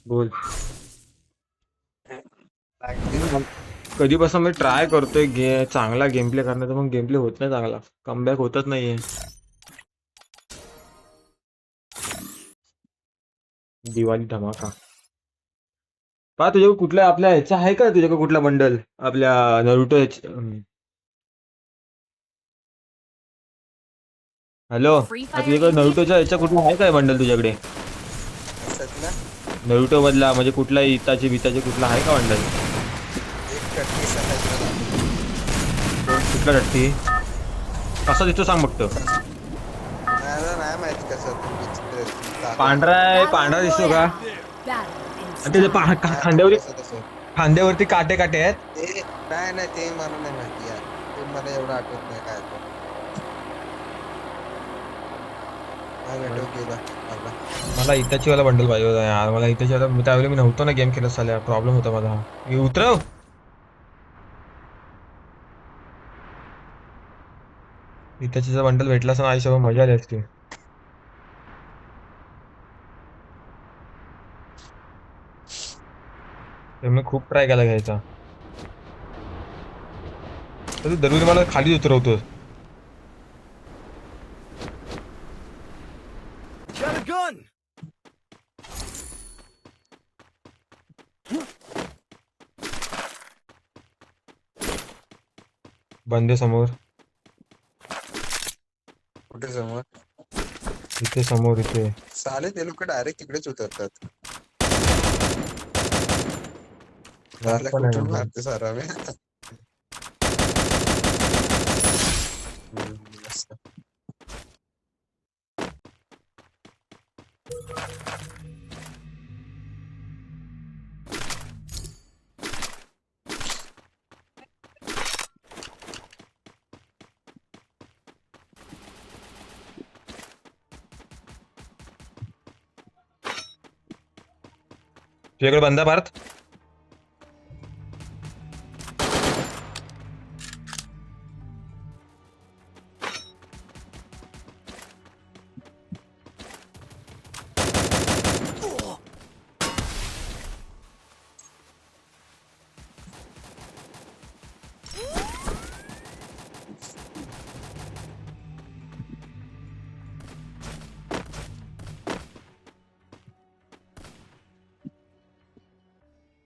बोल. लागली. कधीपासून मी ट्राय करतोय चांगला गेम प्ले करण्याचा, पण गेम प्ले होत नाही चांगला. कमबॅक होतच नाहीये. दिवाळी धमाका. पा तुझ्याकडे कुठल्या आपल्या ह्याचा आहे का, तुझ्याकडे कुठला बंडल आपल्या नरुटो? हॅलो, Free Fire तुझ्याकडे engage. नरुटोच्या ह्याचा कुठला आहे काय बंडल तुझ्याकडे? कशातला? नरुटो मधला म्हणजे कुठला इताची बिताची कुठला आहे का बंडल? एक कटकी सकाळी कुठला रट्टी कसा दिसतो सांग फक्त. मला नाही माहित कसं तुम्ही पांढरा आहे, पांढरा Battle दिसतो का? Royale. Battle in आणि त्याच्या style. खांद्यावरती कसं तसं खांद्यावरती काटे काटे आहेत. ते काय नाही ते मला नाही माहिती यार. ते मला एवढं आठवत नाही काय ते. हा नेटवर्क गेला आपला. मला इताची वाला बंडल पाहिजे होता यार. मला इताची वाला त्यावेळी मी नव्हतो ना गेम खेळत, साल्या प्रॉब्लेम होता माझा. हे उतरव. इताचीचा बंडल भेटला असं आई सगळं मजा आली असती. तर मी खूप ट्राय केला घ्यायचा, तर तू दरवेळी मला खाली उतरवतोस. Got a gun! बंदे समोर, कुठे समोर इथे समोर, इथे. साले ते लोक डायरेक्ट तिकडेच उतरतात. रात आपल्या पण आहे कुठून म्हणजे. मारते सारा मी. मस्त. तुझ्याकडे बंदा भारत?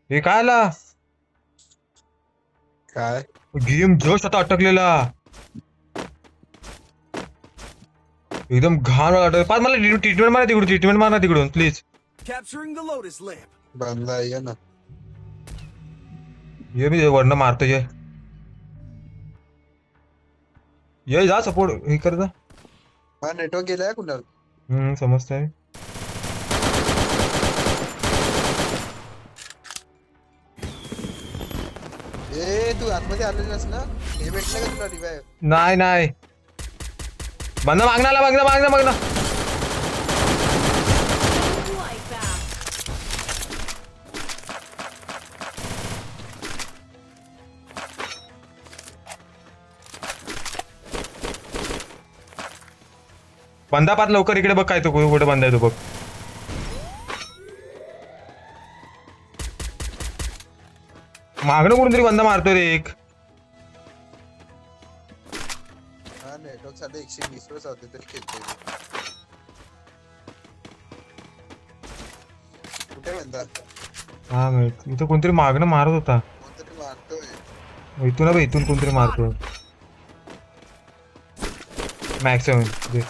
हे काय आला? काय गेम जस्ट आता अटकलेला, एकदम घाण वाटत. पाच मला ट्रीटमेंट मारा तिकडून, ट्रीटमेंट मारा तिकडून please. Capturing the Lotus lamp. बंदा आहे ना. ये मी वरनं मारतो. ये जा सपोर्ट हे कर जा. हा नेटवर्क गेलाय कुणाल. समजतंय. ए तू आतमध्ये आलेलास ना. हे भेटलं का तुला रिवाय. नाही नाही, बंदा मागण्याला मागणं मागणं मागणं. Wipeout. बंदा पात लवकर इकडे बघ, काय तो कुठे बंदा आहे तो बघ. मागणं कोणतरी तरी बंदा मारतो रे एक. हा नेटवर्क साठी 120 वर चालते तरी खेळतोय. कुठे बंदा हा माहित, इथं कोणतरी मागणं मारत होता. कोणतरी मारतोय. इथून बघ, इथून कोणतरी मारतो. मॅक्स हा बघ.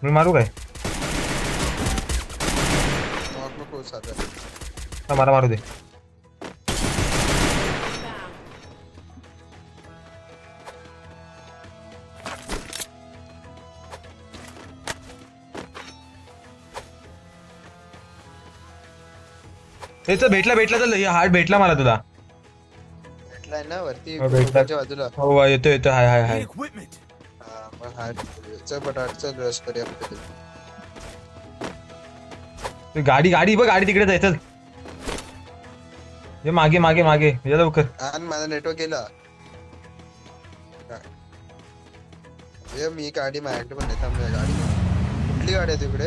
मी मारू काय? नॉक नको साधा. हा, मला मारू दे. त्याचा भेटला भेटला तर हार्ट भेटला मला तुला. भेटलाय ना वरती हो, भेटला. डोक्याच्या बाजूला. हो येतो येतो, हाय हाय Need हाय. equipment. हा मग हा चल पटाट चल रश करूया कुठे. ते गाडी गाडी बघ, गाडी तिकडे जाय चल. ये मागे मागे मागे ये लवकर. आणि माझा नेटवर्क गेला. हे मी गाडी माझ्याकडे पण नाही थांब मी गाडी घेऊन. कुठली गाडी आहे तिकडे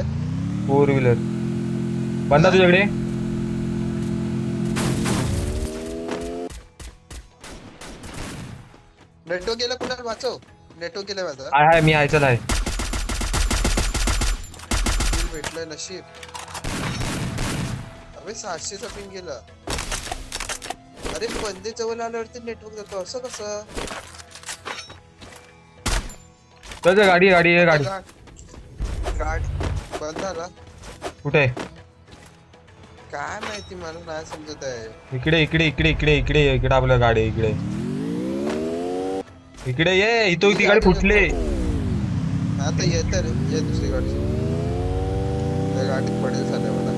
4 व्हीलर बंदा हा? तुझ्याकडे. नेटवर्क गेला कुणाला वाचव नेटवर्क गेला माझा हाय हाय मी हाय चल हाय. बिल भेटलंय नशीब अबे 700चा पिन गेला अरे बंदे जवळ आल्यावरती नेटवर्क जातो असं कसं चल चल, गाडी गाडी आहे गाडी. गाडी बंद झाला कुठे आहे? काय माहिती मला नाही समजत आहे इकडे इकडे इकडे इकडे इकडे इकडे आपल्या गाडी आहे, इकडे इकडे ये. इथं ती गाडी फुटले. आता येत रे ये दुसरी गाडी त्या गाडीत पडेल झालं मला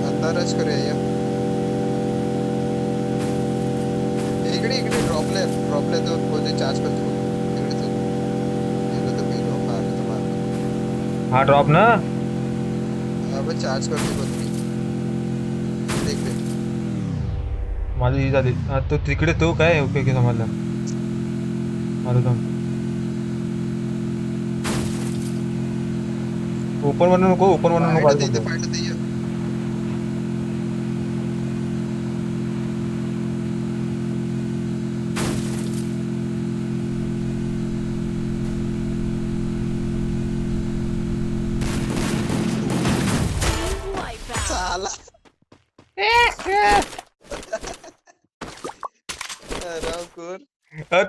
अंदाज करूया या इकडे इकडे ड्रॉपले तो कोणते चार्ज करतो इकडे तो गेलो तर गेलो मारलं तर मारलं हा ड्रॉप ना. आपण चार्ज करतो कोणती इकडे इकडे माझी ही झाली. हा तो तिकडे तो काय ओके ओके समजला. मारू थांब. ओपन म्हणू नको ओपन म्हणू नको फाइट आजूबाजूला. फाइट ये साला रामकोर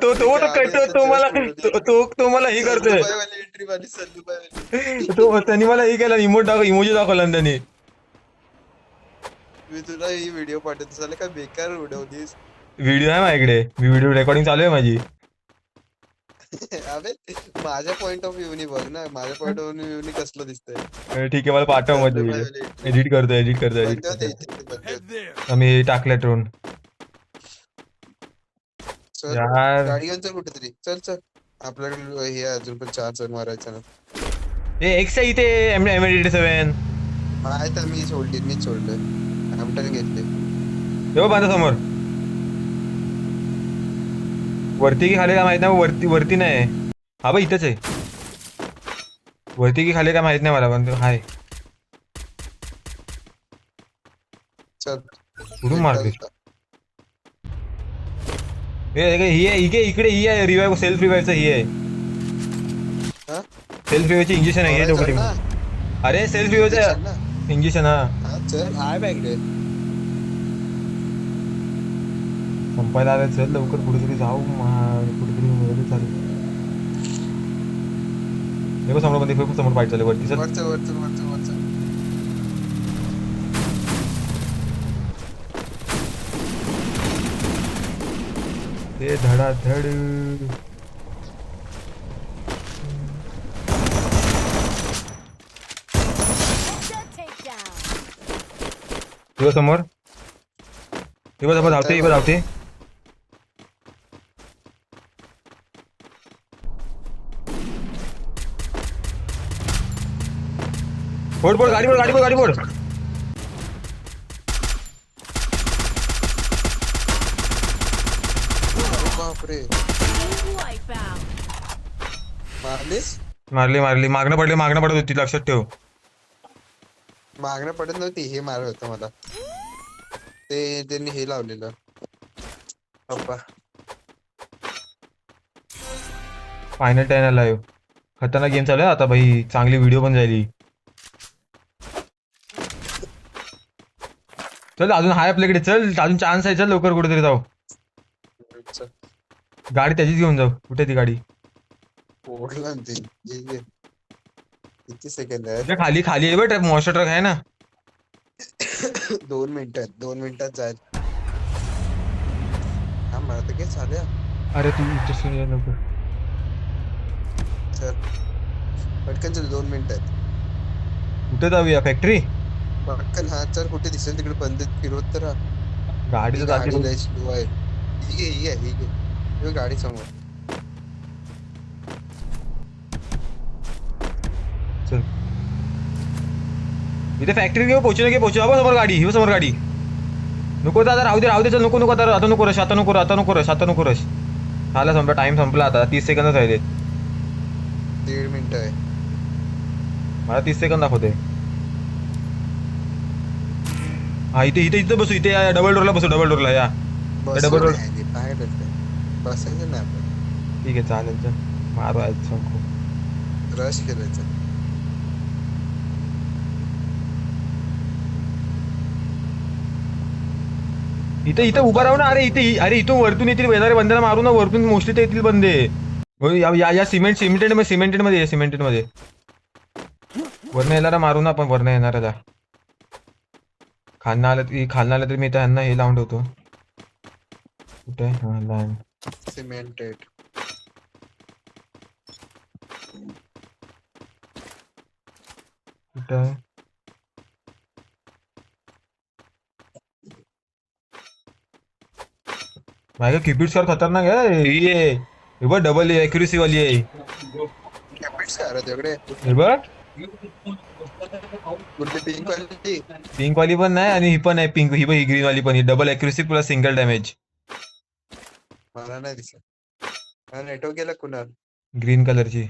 तो तो तो करतो तो मला तो मला हे करतोय. वाली एंट्री वाली सल्लूबाई वाली तो त्यांनी मला हे केलं इमोजी दाखवला ना त्याने. मी तुला ही व्हिडिओ पाठवतो झालं काय बेकार उडवलीस व्हिडिओ आहे माझ्याकडे. मी व्हिडिओ रेकॉर्डिंग चालू आहे माझी. अबे माझ्या पॉइंट ऑफ व्ह्यू नी बघ ना माझ्या पॉइंट ऑफ व्ह्यू नी कसलं दिसतंय ठीक आहे मला पाठव मध्ये व्हिडिओ. एडिट करतो एडिट करतो एडिट बंद होते करतो. इथे, बंद होते. Head there. आम्ही टाकल्या ड्रोन. चल यार गाडी घेऊन चल कुठेतरी चल चल आपल्याकडे हे आहे, अजून पण 4 जण मारायचं ना ए एक्स आहे इथे M87. माहित आहे मी सोडली मीच सोडलंय आमटन घेतले तेव्हा बांधा समोर. वरती की खाली काय माहित नाही. वरती वरती नाही. हा बा इथंच आहे. वरती की खाली काय माहित नाही मला पण हाय. चल कुठून मारते ही आहे इकडे ही आहे रिवाइव सेल्फ रिवाइवचं ही आहे. हा? सेल्फ रिवाइवची इंजेक्शन आहे. चल हे ना, अरे सेल्फ चल रिवाइवचं ना. इंजेक्शन हा हा, चल हाय बॅगडे संपायला आलं. चल लवकर कुठेतरी जाऊ कुठेतरी मिळेल चालेल. हे बघ समोर मध्ये समोर फाईट चालू आहे. वरती चल. वरचं वरचं वरचं वरचं ते धडाधड. हे बघ समोर. हे बघ धावते हे बघ धावते. फोड फोड गाडी फोड गाडी फोड गाडी फोड. अरे बापरे मारलीस मारली मारली. मागणं पडत होती लक्षात ठेव. मागणं पडत नव्हती हे मारत होतं मला ते त्यांनी हे लावलेलं पप्पा फायनल 10 लाईव्ह. खतरनाक गेम चालू आहे आता भाई. चांगली व्हिडिओ पण जायली. चल अजून हाय आपल्याकडे. चल अजून चान्स आहे. चल लवकर कुठेतरी जाऊ. चल, गाडी त्याचीच घेऊन जाऊ. कुठे ती गाडी? ओढला ना ते ये. किती सेकंद आहे इकडे खाली खाली आहे बट मॉन्स्टर ट्रक आहे ना. 2 मिनिटात जाईल हा मला तर काय चालू अरे तू इथेच ये लवकर. चल पटकन चल 2 मिनिटात कुठे जाऊया? फॅक्टरी. पटकन हा चल कुठे दिसेल तिकडे बंद फिरवत तर राहा. गाडी तर गाडी जाते. लय स्लो आहे ही घे ही घे ही घे ही गाडी समोर चल इथे फॅक्टरी घेऊ पोहोचू बाबा समोर गाडी ही समोर गाडी नको दादा राहू दे चल नको आता नको रश आता नको रश झाला संपला टाइम संपला आता 30 सेकंदच राहिले 1.5 मिनिटं आहे. मला 30 सेकंद दाखवते हा इथे बसू इथे डबल डोरला बसू डबल डोरला या बस डबल रोड. नाही, बाहेर भेटतंय. बसायचं नाही आपण, ठीक आहे चालेल चल मारू आज संपू रश करायचं. इथे उभा राहू ना अरे इथून वरतून येतील येणारे बंद्याला मारू ना वरतून मोस्टली ते येतील बंदे या सिमेंटेड मध्ये वरनं येणारा मारू ना आपण वरनं येणाऱ्याला खालनं आलं तर मी त्यांना हे लावून ठेवतो कुठे हा लँड सिमेंटेड. कुठे आहे माझ्या किपीट सर खतरनाक आहे ही आहे हे बघ डबल ॲक्युरेसी वाली आहे कॅपिट्स काय रे तुझ्याकडे? हे बघ कुठली पिंक वाली? पिंक वाली पण नाही आणि ही पण आहे पिंक ही ग्रीन वाली पण ही double accuracy plus single damage मला नाही दिसत. मला नेटवर्क गेला कुणाल? ग्रीन कलरची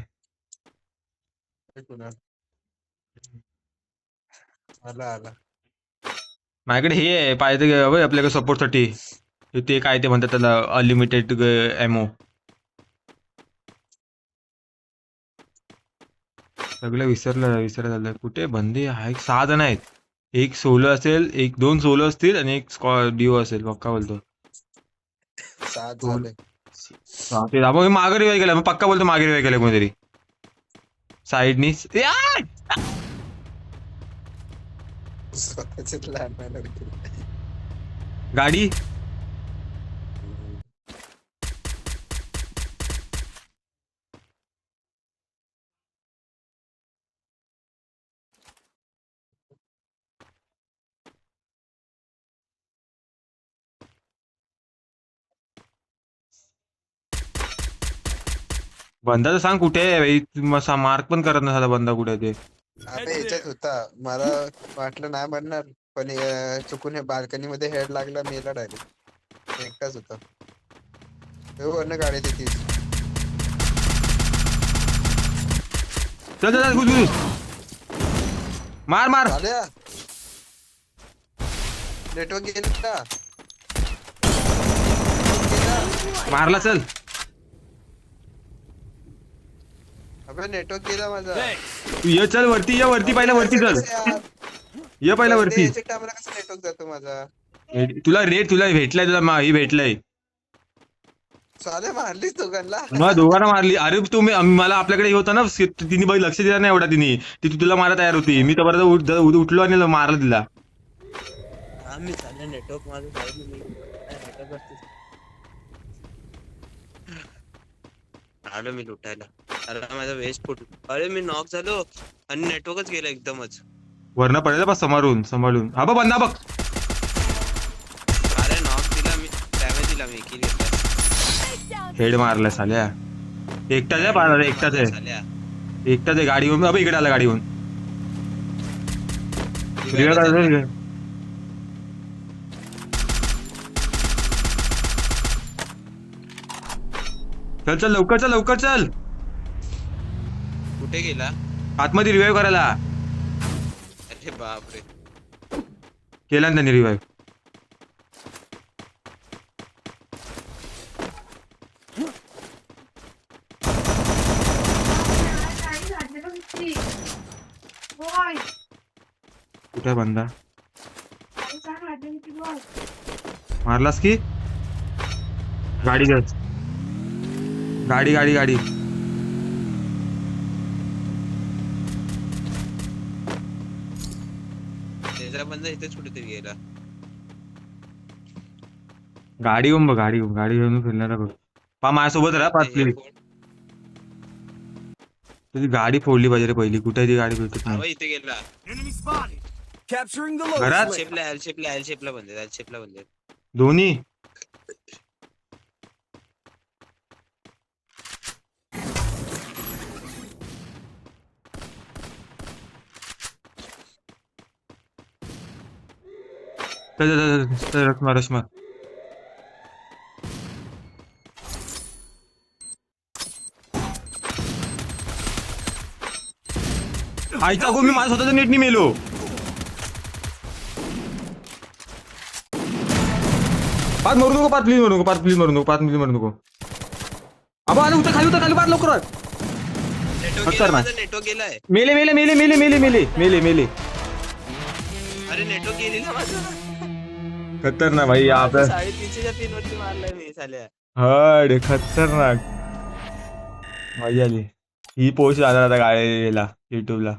कुणाल आला. माझ्याकडे हे आहे पाहिजे आपल्याकडे सपोर्टसाठी ते काय ते म्हणतात त्याला अनलिमिटेड एमओ सगळं विसरलं झालं कुठे बंदी आहे 6 जण आहेत एक सोलो असेल 2 सोलो असतील आणि एक डिओ असेल पक्का बोलतो 7 झाले. ते दाबो मी मागे रिवाय केला पक्का बोलतो मागे रिवाय केला कोणीतरी साईडनी स्वतःचे लहान गाडी बंदा तर सांग कुठे आहे मार्क पण करत नसाला बंदा कुठे आहे ते अबे ह्याच्यात होता. मला वाटलं नाही बनणार पण चुकून हे बाल्कनी मध्ये हेड लागला मेला डायरेक्ट. एकटाच होता वरनं गाडी देते. चल घुस मार आल्या नेटवर्क गेलं का? मारला चल अबे नेटवर्क गेला माझा. तू ये चल वरती पहिला वरती चल ये पहिला वरती टायमाला कसं नेटवर्क जातो माझा? तुला भेटलाय ही भेटलाय साले मारलीच दोघांना. मला दोघांना मारली अरे तुम्ही मला आपल्याकडे हे होता ना तिने बाई लक्ष दिला नाही एवढा तिने ती तुला मारा तयार होती मी तर उठलो आणि मारला तिला आम्ही चालले नेटवर्क माझं आलो मी लुटायला. अरे माझा वेस्ट फुटला. अरे मी नॉक झालो आणि नेटवर्कच गेला एकदमच. वरनं पडेल बस सांभाळून हा बंदा बघ अरे नॉक दिला मी डॅमेज दिला मी किल घेतला. हेड मारला साल्या एकटाच आहे पाहिला एकटाच आहे गाडीहून अबे इकडे आला गाडीहून चल लवकर चल कुठे गेला? आतमध्ये रिवाईव्ह करायला अरे बापरे केला ना त्यांनी रिवाईव्ह कुठे बंदा मारलास की गाडी त्याचा बंदा इथेच कुठेतरी गेला. गाडी घेऊन फिरणारा बघ पा माझ्यासोबत राहा 5 मिनिट तुझी गाडी फोडली पाहिजे रे पहिली कुठे ती गाडी भेटत नाही इथे गेला. Enemy spotted. Capturing the घरात? lotus lip. एल शेपला बंद दोन्ही रश मार. आईचा गो मी माझ्या स्वतःच्या नेटनी मेलो. पाच मरू नको, पाच प्लीज मरू नको, पाच प्लीज मरू नको, पाच प्लीज मरू नको. अबा आलं उतर खाली पाच लवकर. नेटवर्क खतरनाक. गेला माझा, नेटवर्क गेलाय. मेले मेले मेले मेले मेले मेले मेले मेले. अरे नेटवर्क गेली ना माझं. खतरनाक भाई आपलं 350च्या पिन वरती मारलाय मी साल्या. हड खतरनाक. मजा आली. ही पोस्ट आला आता गायला युट्यूबला.